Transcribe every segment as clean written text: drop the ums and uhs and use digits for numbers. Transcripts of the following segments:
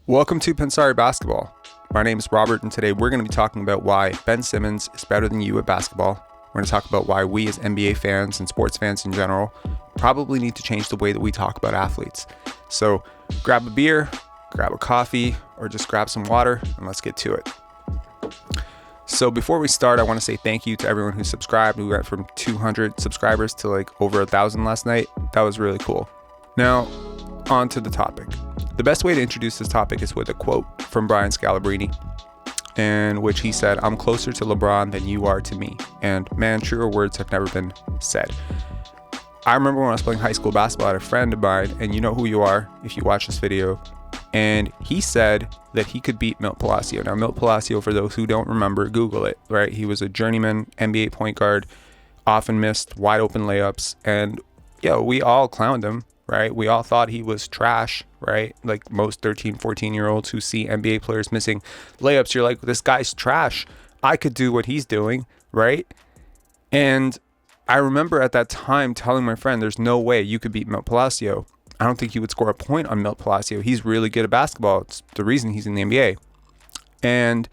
Welcome to Pensari Basketball. My name is Robert, and today we're going to be talking about why Ben Simmons is better than you at basketball. We're going to talk about why we as NBA fans and sports fans in general probably need to change the way that we talk about athletes. So grab a beer, grab a coffee, or just grab some water, and let's get to it. So before we start, I want to say thank you to everyone who subscribed. We went from 200 subscribers to like over 1,000 last night. That was really cool. Now, on to the topic. The best way to introduce this topic is with a quote from Brian Scalabrine, in which he said, "I'm closer to LeBron than you are to me." And man, truer words have never been said. I remember when I was playing high school basketball, I had a friend of mine, and you know who you are if you watch this video, and he said that he could beat Milt Palacio. Now, Milt Palacio, for those who don't remember, Google it, right? He was a journeyman NBA point guard, often missed wide open layups, and we all clowned him, right? We all thought he was trash, right? Like most 13, 14-year-olds who see NBA players missing layups, you're like, this guy's trash. I could do what he's doing, right? And I remember at that time telling my friend, there's no way you could beat Milt Palacio. I don't think you would score a point on Milt Palacio. He's really good at basketball. It's the reason he's in the NBA. And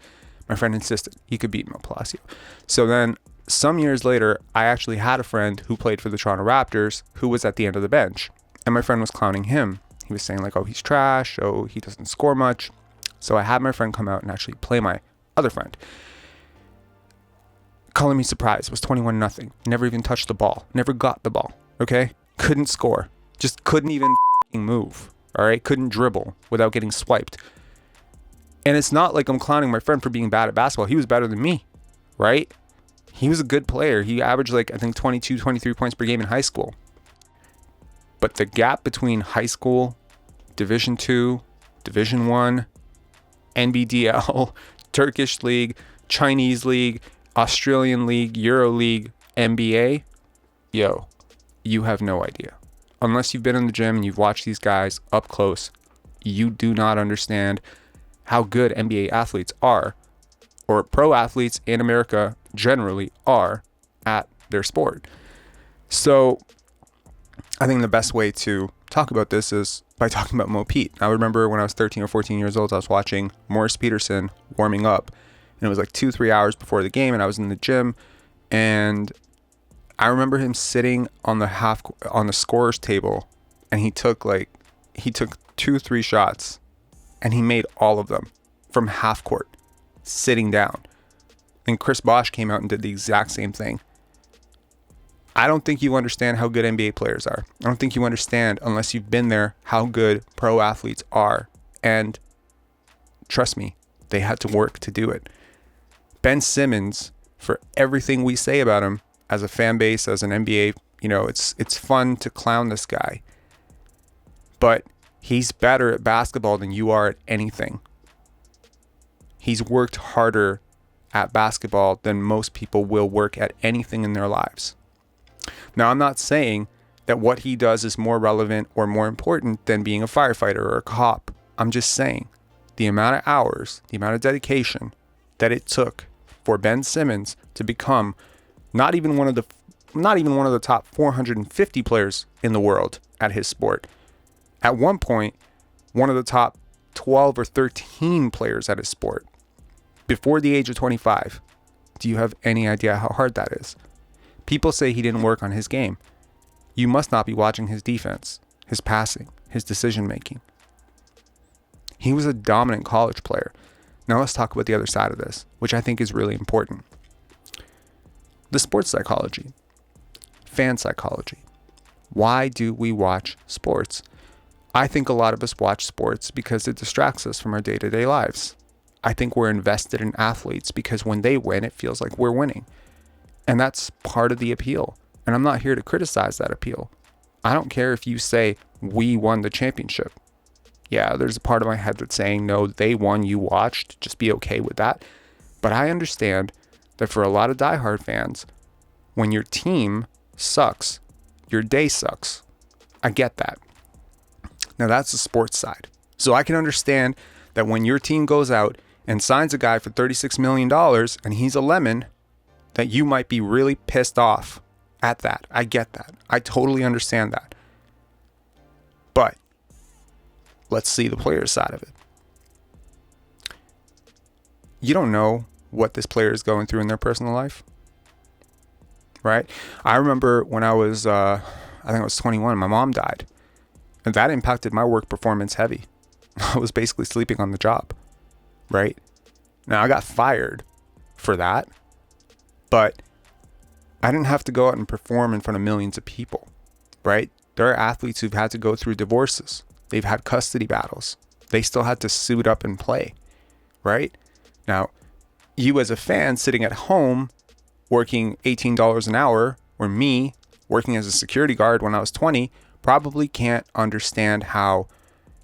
my friend insisted he could beat Milt Palacio. So then some years later, I actually had a friend who played for the Toronto Raptors who was at the end of the bench. And my friend was clowning him. He was saying like, oh, he's trash. Oh, he doesn't score much. So I had my friend come out and actually play my other friend. Calling me surprised. It was 21-0. Never even touched the ball. Never got the ball. Okay? Couldn't score. Just couldn't even move. All right? Couldn't dribble without getting swiped. And it's not like I'm clowning my friend for being bad at basketball. He was better than me. Right? He was a good player. He averaged like, I think 22, 23 points per game in high school. But the gap between high school, Division II, Division I, NBDL, Turkish League, Chinese League, Australian League, Euro League, NBA, you have no idea. Unless you've been in the gym and you've watched these guys up close, you do not understand how good NBA athletes are, or pro athletes in America generally are at their sport. So I think the best way to talk about this is by talking about Mo Pete. I remember when I was 13 or 14 years old, I was watching Morris Peterson warming up, and it was like 2-3 hours before the game, and I was in the gym, and I remember him sitting on the scorer's table, and he took 2-3 shots, and he made all of them from half court, sitting down. And Chris Bosh came out and did the exact same thing. I don't think you understand how good NBA players are. I don't think you understand, unless you've been there, how good pro athletes are. And trust me, they had to work to do it. Ben Simmons, for everything we say about him as a fan base, as an NBA, it's fun to clown this guy. But he's better at basketball than you are at anything. He's worked harder at basketball than most people will work at anything in their lives. Now, I'm not saying that what he does is more relevant or more important than being a firefighter or a cop. I'm just saying the amount of hours, the amount of dedication that it took for Ben Simmons to become not even one of the top 450 players in the world at his sport. At one point, one of the top 12 or 13 players at his sport before the age of 25. Do you have any idea how hard that is? People say he didn't work on his game. You must not be watching his defense, his passing, his decision-making. He was a dominant college player. Now let's talk about the other side of this, which I think is really important. The sports psychology, fan psychology. Why do we watch sports? I think a lot of us watch sports because it distracts us from our day-to-day lives. I think we're invested in athletes because when they win, it feels like we're winning. And that's part of the appeal. And I'm not here to criticize that appeal. I don't care if you say, we won the championship. Yeah, there's a part of my head that's saying, no, they won, you watched. Just be okay with that. But I understand that for a lot of diehard fans, when your team sucks, your day sucks. I get that. Now, that's the sports side. So I can understand that when your team goes out and signs a guy for $36 million and he's a lemon, that you might be really pissed off at that. I get that. I totally understand that. But let's see the player's side of it. you don't know what this player is going through in their personal life, right? I remember when I was, I think I was 21, my mom died. And that impacted my work performance heavy. I was basically sleeping on the job, right? Now, I got fired for that, but I didn't have to go out and perform in front of millions of people, right? There are athletes who've had to go through divorces. They've had custody battles. They still had to suit up and play, right? Now, you as a fan sitting at home working $18 an hour, or me working as a security guard when I was 20, probably can't understand how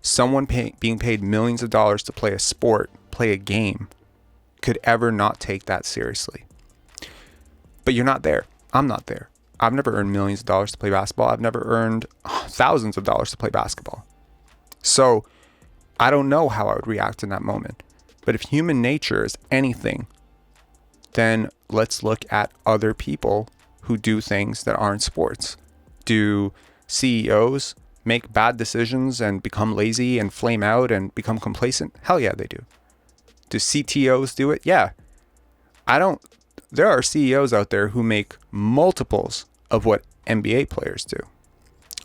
someone being paid millions of dollars to play a sport, play a game, could ever not take that seriously. But you're not there. I'm not there. I've never earned millions of dollars to play basketball. I've never earned thousands of dollars to play basketball. So I don't know how I would react in that moment. But if human nature is anything, then let's look at other people who do things that aren't sports. Do CEOs make bad decisions and become lazy and flame out and become complacent? Hell yeah, they do. Do CTOs do it? Yeah. There are CEOs out there who make multiples of what NBA players do.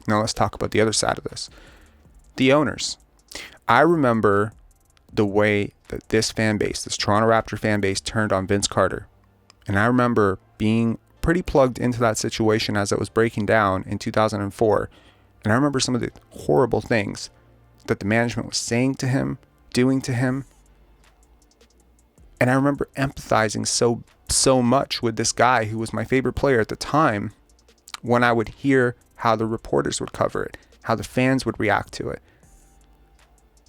Now let's talk about the other side of this. The owners. I remember the way that this fan base, this Toronto Raptor fan base, turned on Vince Carter. And I remember being pretty plugged into that situation as it was breaking down in 2004. And I remember some of the horrible things that the management was saying to him, doing to him. And I remember empathizing so much with this guy who was my favorite player at the time, when I would hear how the reporters would cover it, how the fans would react to it.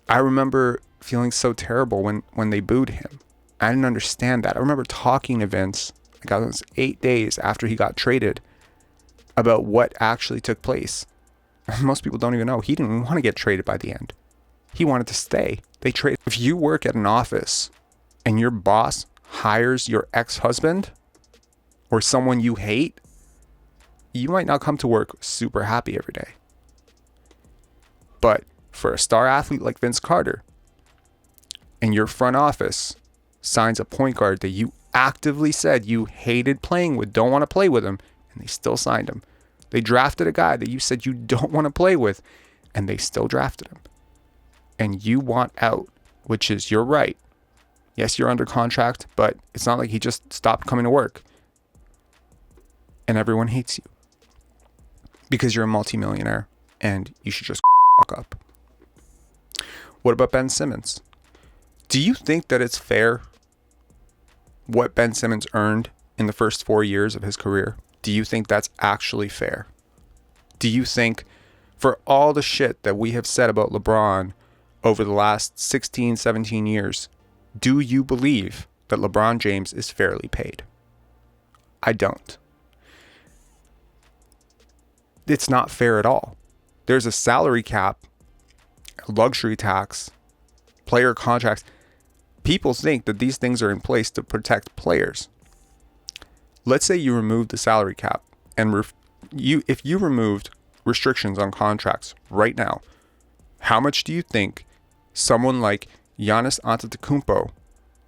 I remember feeling so terrible when they booed him. I didn't understand that. I remember talking to Vince, like I was 8 days after he got traded, about what actually took place. Most people don't even know. He didn't want to get traded by the end. He wanted to stay. If you work at an office and your boss hires your ex-husband or someone you hate, you might not come to work super happy every day. But for a star athlete like Vince Carter, and your front office signs a point guard that you actively said you hated playing with, don't want to play with him, and they still signed him. They drafted a guy that you said you don't want to play with, and they still drafted him. And you want out, which is your right. Yes, you're under contract, but it's not like he just stopped coming to work. And everyone hates you because you're a multimillionaire and you should just fuck up. What about Ben Simmons? Do you think that it's fair what Ben Simmons earned in the first 4 years of his career? Do you think that's actually fair? Do you think, for all the shit that we have said about LeBron over the last 16, 17 years, do you believe that LeBron James is fairly paid? I don't. It's not fair at all. There's a salary cap, a luxury tax, player contracts. People think that these things are in place to protect players. Let's say you remove the salary cap and if you removed restrictions on contracts right now, how much do you think someone like Giannis Antetokounmpo,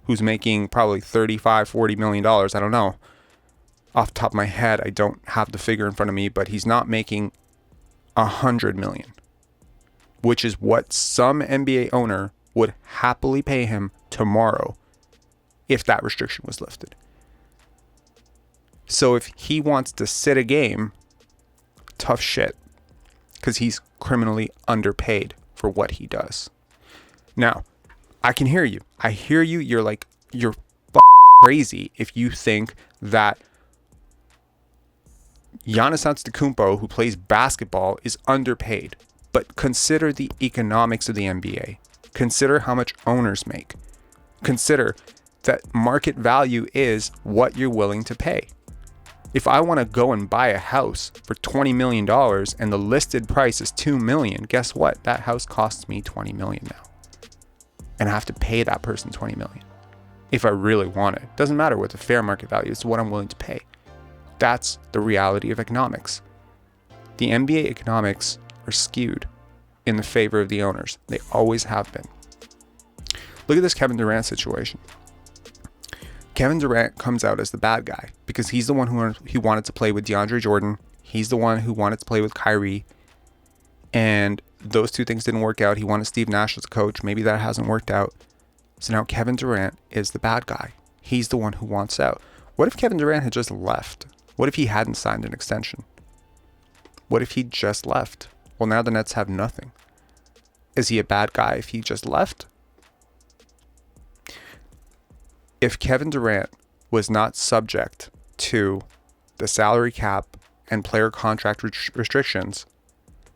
who's making probably $35-40 million, I don't know, off the top of my head, I don't have the figure in front of me, but he's not making $100 million, which is what some NBA owner would happily pay him tomorrow if that restriction was lifted. So if he wants to sit a game, tough shit, because he's criminally underpaid for what he does. Now, I can hear you. I hear you. You're crazy if you think that Giannis Antetokounmpo, who plays basketball, is underpaid. But consider the economics of the NBA. Consider how much owners make. Consider that market value is what you're willing to pay. If I want to go and buy a house for $20 million and the listed price is $2 million, guess what? That house costs me $20 million now. And I have to pay that person $20 million if I really want it. Doesn't matter what the fair market value is, it's what I'm willing to pay. That's the reality of economics. The NBA economics are skewed in the favor of the owners. They always have been. Look at this Kevin Durant situation. Kevin Durant comes out as the bad guy because he's the one who wanted to play with DeAndre Jordan. He's the one who wanted to play with Kyrie. And those two things didn't work out. He wanted Steve Nash as a coach. Maybe that hasn't worked out. So now Kevin Durant is the bad guy. He's the one who wants out. What if Kevin Durant had just left? What if he hadn't signed an extension? What if he just left? Well, now the Nets have nothing. Is he a bad guy if he just left? If Kevin Durant was not subject to the salary cap and player contract restrictions,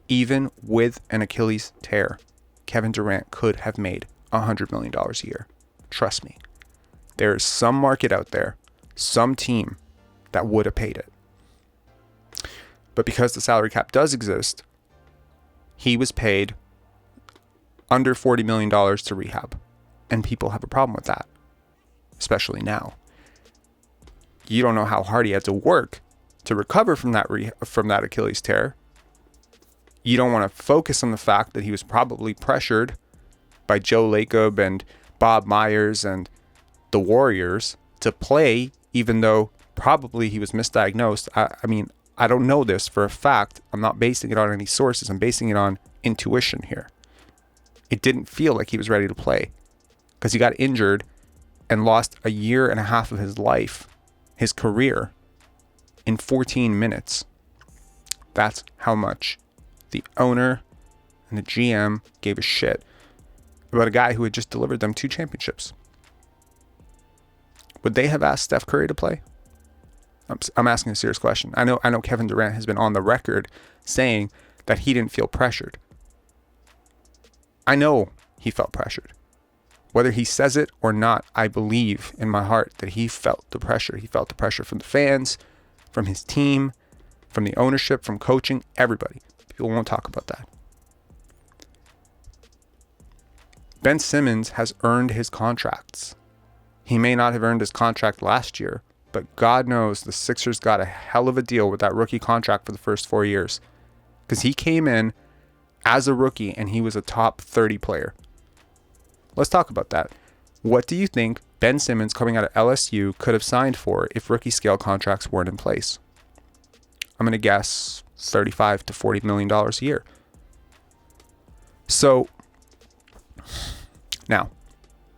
even with an Achilles tear, Kevin Durant could have made $100 million a year. Trust me. There is some market out there, some team that would have paid it. But because the salary cap does exist, he was paid under $40 million to rehab. And people have a problem with that, especially now. You don't know how hard he had to work to recover from that Achilles tear. You don't want to focus on the fact that he was probably pressured by Joe Lacob and Bob Myers and the Warriors to play, even though probably he was misdiagnosed. I mean, I don't know this for a fact. I'm not basing it on any sources. I'm basing it on intuition here. It didn't feel like he was ready to play because he got injured and lost a year and a half of his life, his career, in 14 minutes. That's how much the owner and the GM gave a shit about a guy who had just delivered them 2 championships. Would they have asked Steph Curry to play? I'm asking a serious question. I know Kevin Durant has been on the record saying that he didn't feel pressured. I know he felt pressured. Whether he says it or not, I believe in my heart that he felt the pressure. He felt the pressure from the fans, from his team, from the ownership, from coaching, everybody. People won't talk about that. Ben Simmons has earned his contracts. He may not have earned his contract last year, but God knows the Sixers got a hell of a deal with that rookie contract for the first 4 years. Because he came in as a rookie and he was a top 30 player. Let's talk about that. What do you think Ben Simmons coming out of LSU could have signed for if rookie scale contracts weren't in place? I'm going to guess $35 to $40 million a year. So now,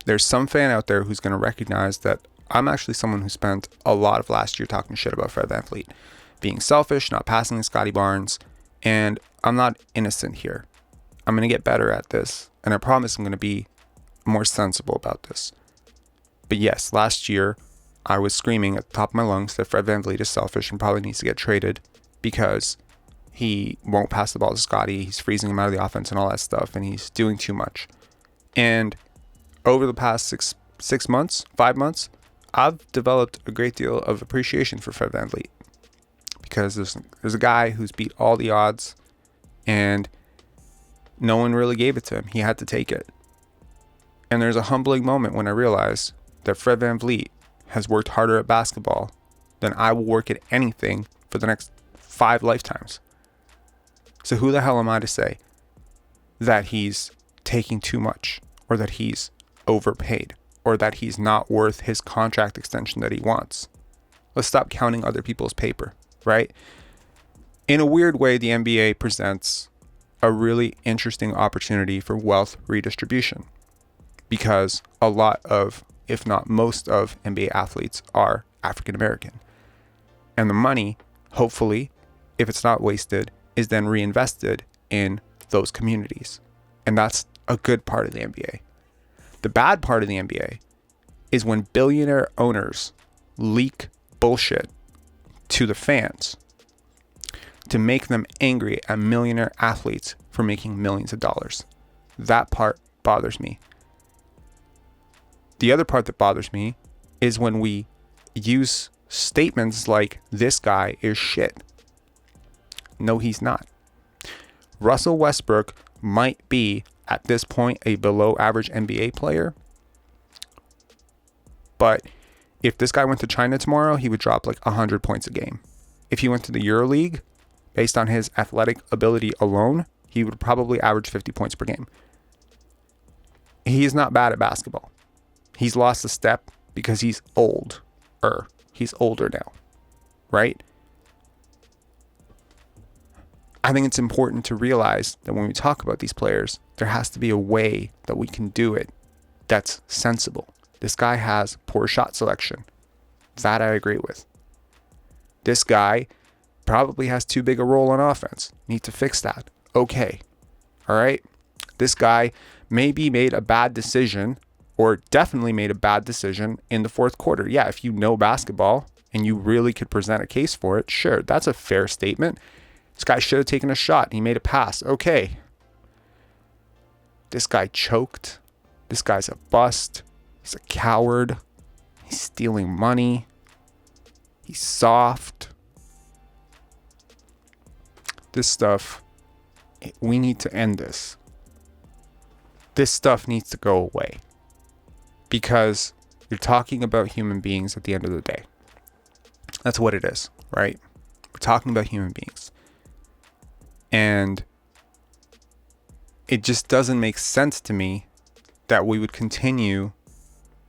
there's some fan out there who's going to recognize that I'm actually someone who spent a lot of last year talking shit about Fred VanVleet, being selfish, not passing to Scotty Barnes, and I'm not innocent here. I'm going to get better at this, and I promise I'm going to be more sensible about this. But yes, last year I was screaming at the top of my lungs that Fred VanVleet is selfish and probably needs to get traded because he won't pass the ball to Scotty, he's freezing him out of the offense and all that stuff, and he's doing too much. And over the past 5 months, I've developed a great deal of appreciation for Fred VanVleet because there's a guy who's beat all the odds and no one really gave it to him. He had to take it. And there's a humbling moment when I realized that Fred VanVleet has worked harder at basketball than I will work at anything for the next 5 lifetimes. So who the hell am I to say that he's taking too much or that he's overpaid or that he's not worth his contract extension that he wants? Let's stop counting other people's paper, right? In a weird way, the NBA presents a really interesting opportunity for wealth redistribution because a lot of, if not most of, NBA athletes are African American. And the money, hopefully, if it's not wasted, is then reinvested in those communities. And that's a good part of the NBA. The bad part of the NBA is when billionaire owners leak bullshit to the fans to make them angry at millionaire athletes for making millions of dollars. That part bothers me. The other part that bothers me is when we use statements like, this guy is shit. No, he's not. Russell Westbrook might be, at this point, a below average NBA player. But if this guy went to China tomorrow, he would drop like 100 points a game. If he went to the EuroLeague, based on his athletic ability alone, he would probably average 50 points per game. He is not bad at basketball. He's lost a step because he's older. He's older now, right? I think it's important to realize that when we talk about these players, there has to be a way that we can do it that's sensible. This guy has poor shot selection. That I agree with. This guy probably has too big a role on offense. Need to fix that. Okay. All right. This guy maybe made a bad decision, or definitely made a bad decision in the fourth quarter. Yeah, if you know basketball and you really could present a case for it, sure, that's a fair statement. This guy should have taken a shot. He made a pass. Okay. This guy choked. This guy's a bust. He's a coward. He's stealing money. He's soft. This stuff, we need to end this. This stuff needs to go away. Because you're talking about human beings at the end of the day. That's what it is, right? We're talking about human beings. And it just doesn't make sense to me that we would continue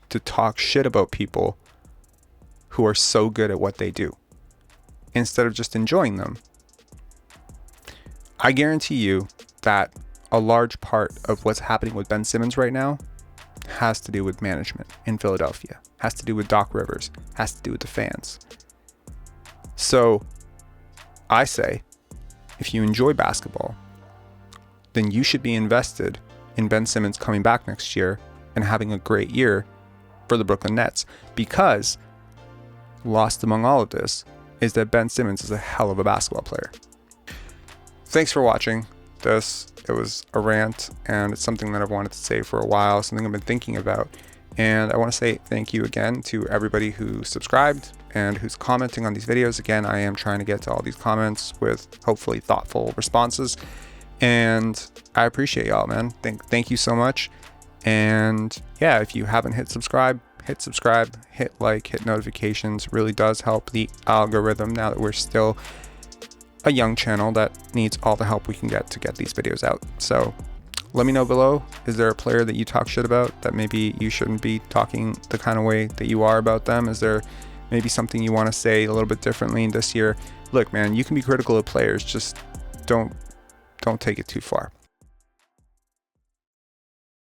to talk shit about people who are so good at what they do instead of just enjoying them. I guarantee you that a large part of what's happening with Ben Simmons right now has to do with management in Philadelphia, has to do with Doc Rivers, has to do with the fans. So I say, if you enjoy basketball, then you should be invested in Ben Simmons coming back next year and having a great year for the Brooklyn Nets, because lost among all of this is that Ben Simmons is a hell of a basketball player. Thanks for watching this. It was a rant, and it's something that I've wanted to say for a while, something I've been thinking about. And I want to say thank you again to everybody who subscribed and who's commenting on these videos. Again, I am trying to get to all these comments with hopefully thoughtful responses. And I appreciate y'all, man. Thank you so much. And yeah, if you haven't hit subscribe, hit like, hit notifications. It really does help the algorithm now that we're still a young channel that needs all the help we can get to get these videos out. So let me know below, is there a player that you talk shit about that maybe you shouldn't be talking the kind of way that you are about them? Is there maybe something you want to say a little bit differently this year? Look, man, you can be critical of players, just don't take it too far.